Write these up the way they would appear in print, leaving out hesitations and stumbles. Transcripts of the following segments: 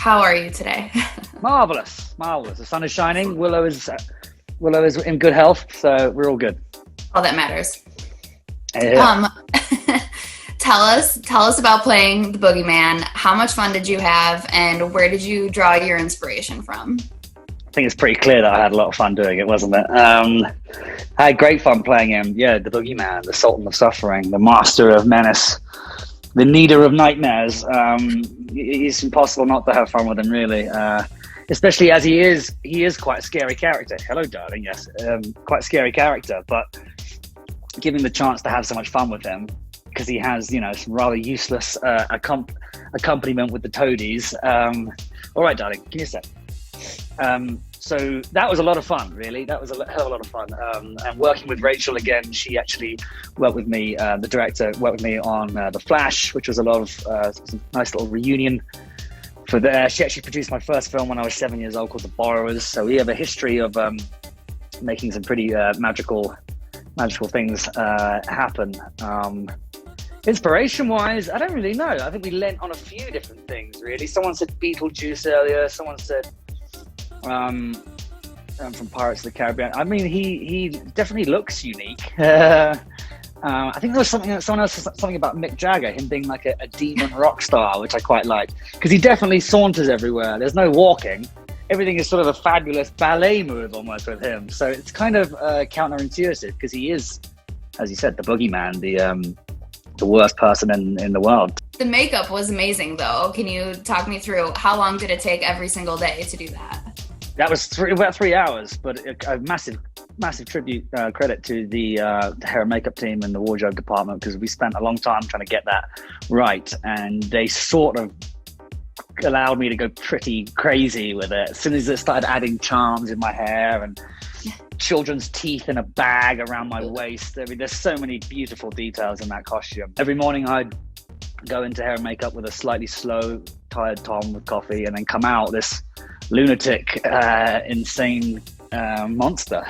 How are you today? Marvelous, marvelous. The sun is shining. Willow is in good health, so we're all good. All that matters. Yeah. Tell us about playing the Boogeyman. How much fun did you have, and where did you draw your inspiration from? I think it's pretty clear that I had a lot of fun doing it, wasn't it? I had great fun playing him. Yeah, the Boogeyman, the Sultan of Suffering, the Master of Menace, the Kneader of Nightmares. It's impossible not to have fun with him, really. Especially as he is quite a scary character. Hello, darling. Yes, quite a scary character, but giving the chance to have so much fun with him because he has, some rather useless accompaniment with the toadies. All right, darling, give me a sec. So that was a lot of fun, really. That was a hell of a lot of fun. And working with Rachel again, she actually worked with me, the director worked with me on The Flash, which was a lot of was a nice little reunion for there. She actually produced my first film when I was 7 years old called The Borrowers. So we have a history of making some pretty magical things happen. Inspiration-wise, I don't really know. I think we lent on a few different things, really. Someone said Beetlejuice earlier. Someone said from Pirates of the Caribbean. I mean, he definitely looks unique. I think there was someone else said something about Mick Jagger, him being like a demon rock star, which I quite liked, because he definitely saunters everywhere. There's no walking. Everything is sort of a fabulous ballet move almost with him. So it's kind of counterintuitive because he is, as you said, the Boogeyman, the worst person in the world. The makeup was amazing, though. Can you talk me through how long did it take every single day to do that? That was about 3 hours, but a massive tribute credit to the hair and makeup team and the wardrobe department, because we spent a long time trying to get that right, and they sort of allowed me to go pretty crazy with it. As soon as it started adding charms in my hair and children's teeth in a bag around my waist. I mean, there's so many beautiful details in that costume. Every morning I'd go into hair and makeup with a slightly slow, tired Tom with coffee, and then come out this lunatic, insane monster.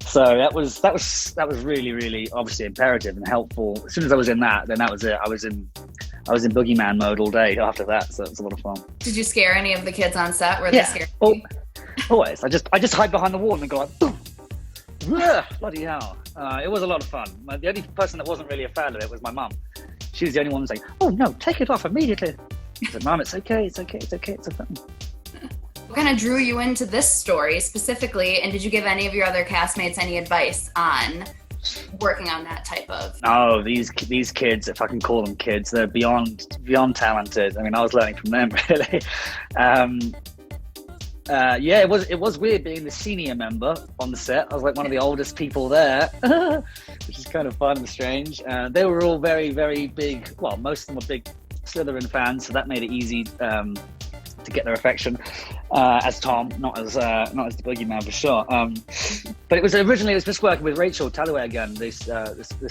So that was really, really obviously imperative and helpful. As soon as I was in that, then that was it. I was in Boogeyman mode all day after that, so it was a lot of fun. Did you scare any of the kids on set? Were they scared? Always. I just hide behind the wall and go like, boom. Ugh, bloody hell. It was a lot of fun. The only person that wasn't really a fan of it was my mum. She was the only one saying, "Oh no, take it off immediately." I said, "Mum, it's okay, it's fun." What kind of drew you into this story specifically, and did you give any of your other castmates any advice on working on that type of? Oh, these kids, if I can call them kids, they're beyond talented. I mean, I was learning from them, really. It was weird being the senior member on the set. I was like one of the oldest people there, which is kind of fun and strange. They were all very, very big. Well, most of them were big Slytherin fans, so that made it easy to get their affection as Tom, not as the Boogeyman for sure. But it was just working with Rachel Talloway again, this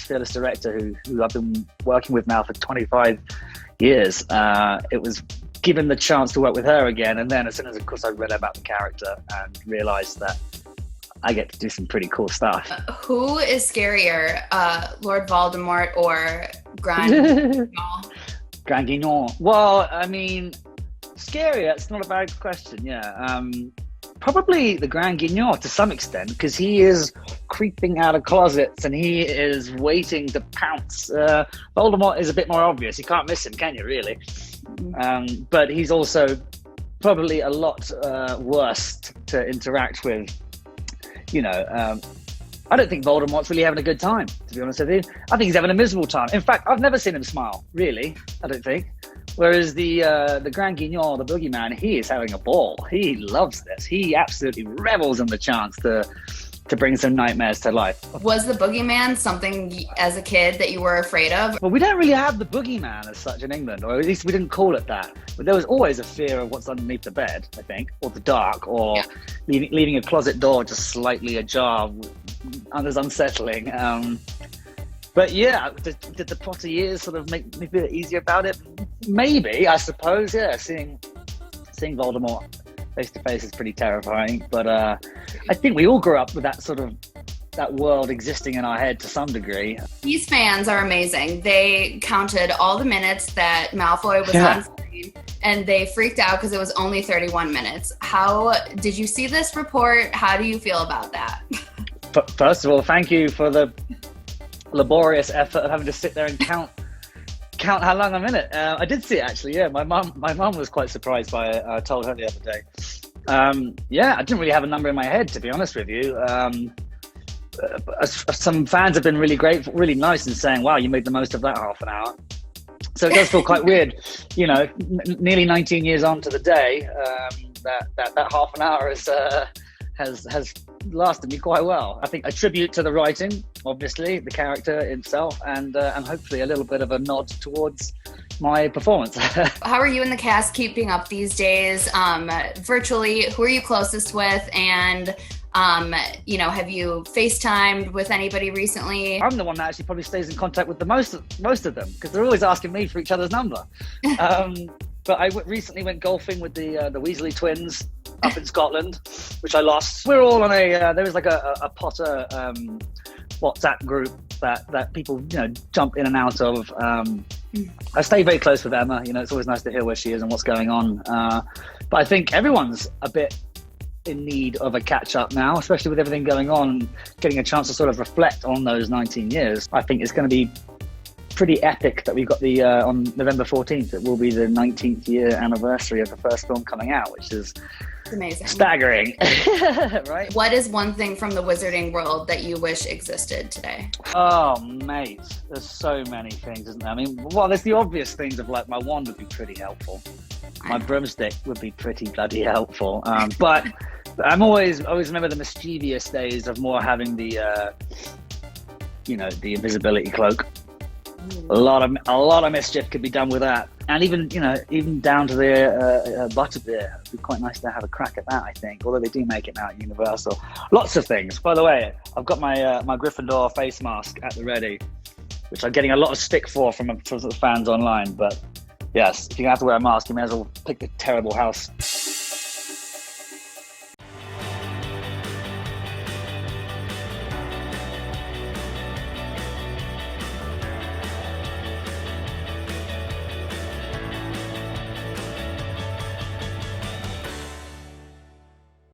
fearless director who I've been working with now for 25 years. It was given the chance to work with her again, and then as soon as, of course, I read about the character and realized that I get to do some pretty cool stuff. Who is scarier, Lord Voldemort or Grand Guignol? Grand Guignol. Well, I mean, scary, that's not a bad question. Probably the Grand Guignol to some extent, because he is creeping out of closets and he is waiting to pounce. Voldemort is a bit more obvious. You can't miss him, can you, really? But he's also probably a lot worse to interact with. I don't think Voldemort's really having a good time, to be honest with you. I think he's having a miserable time. In fact, I've never seen him smile, really, I don't think. Whereas the Grand Guignol, the Boogeyman, he is having a ball. He loves this. He absolutely revels in the chance to bring some nightmares to life. Was the Boogeyman something as a kid that you were afraid of? Well, we don't really have the Boogeyman as such in England, or at least we didn't call it that. But there was always a fear of what's underneath the bed, I think, or the dark, or leaving a closet door just slightly ajar. It's unsettling. But yeah, did the Potter years sort of make me feel easier about it? Maybe, I suppose. Yeah, seeing Voldemort face to face is pretty terrifying. But I think we all grew up with that world existing in our head to some degree. These fans are amazing. They counted all the minutes that Malfoy was on screen. and they freaked out because it was only 31 minutes. How did you see this report? How do you feel about that? First of all, thank you for the laborious effort of having to sit there and count how long I'm in it. I did see it actually. Yeah, my mum was quite surprised by it. I told her the other day. I didn't really have a number in my head, to be honest with you. Some fans have been really great, really nice, in saying, "Wow, you made the most of that half an hour." So it does feel quite weird, nearly 19 years on to the day. That half an hour has lasted me quite well. I think a tribute to the writing, obviously, the character himself, and hopefully a little bit of a nod towards my performance. How are you and the cast keeping up these days? Virtually, who are you closest with? And have you FaceTimed with anybody recently? I'm the one that actually probably stays in contact with the most of them, because they're always asking me for each other's number. But I recently went golfing with the Weasley twins up in Scotland, which I lost. We're all on there was like a Potter WhatsApp group that people jump in and out of. I stay very close with Emma. It's always nice to hear where she is and what's going on. But I think everyone's a bit in need of a catch up now, especially with everything going on. Getting a chance to sort of reflect on those 19 years, I think it's going to be pretty epic that we've got the on November 14th. It will be the 19th year anniversary of the first film coming out, which is amazing, staggering. Right? What is one thing from the wizarding world that you wish existed today? Oh, mate, there's so many things, isn't there? I mean, there's the obvious things of like my wand would be pretty helpful. My broomstick would be pretty bloody helpful. But I'm always remember the mischievous days of more having the the invisibility cloak. A lot of mischief could be done with that, and even down to the butterbeer. It'd be quite nice to have a crack at that, I think. Although they do make it now at Universal. Lots of things. By the way, I've got my my Gryffindor face mask at the ready, which I'm getting a lot of stick for from the fans online. But yes, if you're gonna have to wear a mask, you may as well pick the terrible house.